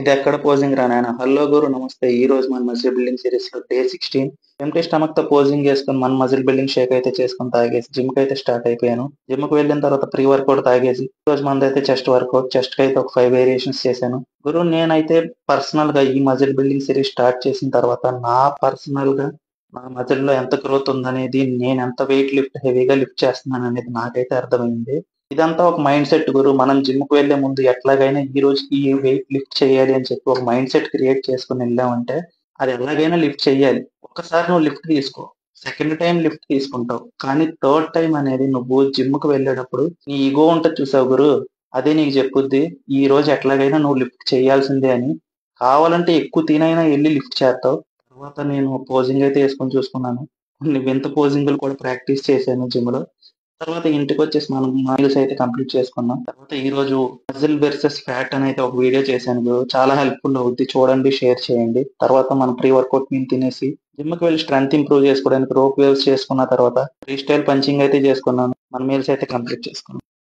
ఇదెక్కడ పోజింగ్ రా నాయనా! హలో గురు నమస్తే. ఈ రోజు మన మజిల్ బిల్డింగ్ సిరీస్ లో డే 16 ఎంప్టీ స్టమక్ తో పోజింగ్ చేసుకుని మన మజిల్ బిల్డింగ్ షేక్ అయితే చేసుకుని తాగేసి జిమ్ కి అయితే స్టార్ట్ అయిపోయాను. జిమ్ కి వెళ్ళిన తర్వాత ప్రీ వర్కౌట్ తాగేసి ఈ రోజు మనదైతే చెస్ట్ వర్కౌట్. చెస్ట్ కి అయితే ఒక 5 వేరియేషన్స్ చేశాను. గురు నేనైతే పర్సనల్ గా ఈ మజిల్ బిల్డింగ్ సిరీస్ స్టార్ట్ చేసిన తర్వాత నా పర్సనల్ గా నా మజిల్ లో ఎంత గ్రోత్ ఉందనేది, నేను ఎంత వెయిట్ హెవీగా లిఫ్ట్ చేస్తున్నాను అనేది నాకైతే అర్థమైంది. ఇదంతా ఒక మైండ్ సెట్ గురు. మనం జిమ్ కు వెళ్లే ముందు ఎట్లాగైనా ఈ రోజు ఈ వెయిట్ లిఫ్ట్ చేయాలి అని చెప్పి ఒక మైండ్ సెట్ క్రియేట్ చేసుకుని వెళ్ళామంటే అది ఎలాగైనా లిఫ్ట్ చేయాలి. ఒక్కసారి నువ్వు లిఫ్ట్ తీసుకో, సెకండ్ టైం లిఫ్ట్ తీసుకుంటావు, కానీ థర్డ్ టైం అనేది నువ్వు జిమ్ కు వెళ్ళేటప్పుడు నీ ఈగో ఉంటది చూసావు గురు, అదే నీకు చెప్పుద్ది ఈ రోజు ఎట్లాగైనా నువ్వు లిఫ్ట్ చేయాల్సిందే అని. కావాలంటే ఎక్కువ తినైనా వెళ్ళి లిఫ్ట్ చేస్తావు. తర్వాత నేను పోజింగ్ అయితే వేసుకొని చూసుకున్నాను. కొన్ని వింత పోజింగ్లు కూడా ప్రాక్టీస్ చేశాను జిమ్ లో. తర్వాత ఇంటికొచ్చేసి మనం మీల్స్ అయితే కంప్లీట్ చేసుకున్నాం. తర్వాత ఈ రోజు మజిల్ వెర్సెస్ ఫ్యాట్ అని అయితే ఒక వీడియో చేశాను బ్రో. చాలా హెల్ప్‌ఫుల్ అవుద్ది. చూడండి, షేర్ చేయండి. తర్వాత మనం ప్రీ వర్కౌట్ మీల్ తినేసి జిమ్‌కి వెళ్లి స్ట్రెంత్ ఇంప్రూవ్ చేసుకోవడానికి రోప్ వేవ్స్ చేసుకున్న తర్వాత ఫ్రీ స్టైల్ పంచింగ్ అయితే చేసుకున్నాను. మన మీల్స్ అయితే కంప్లీట్ చేసుకున్నాం.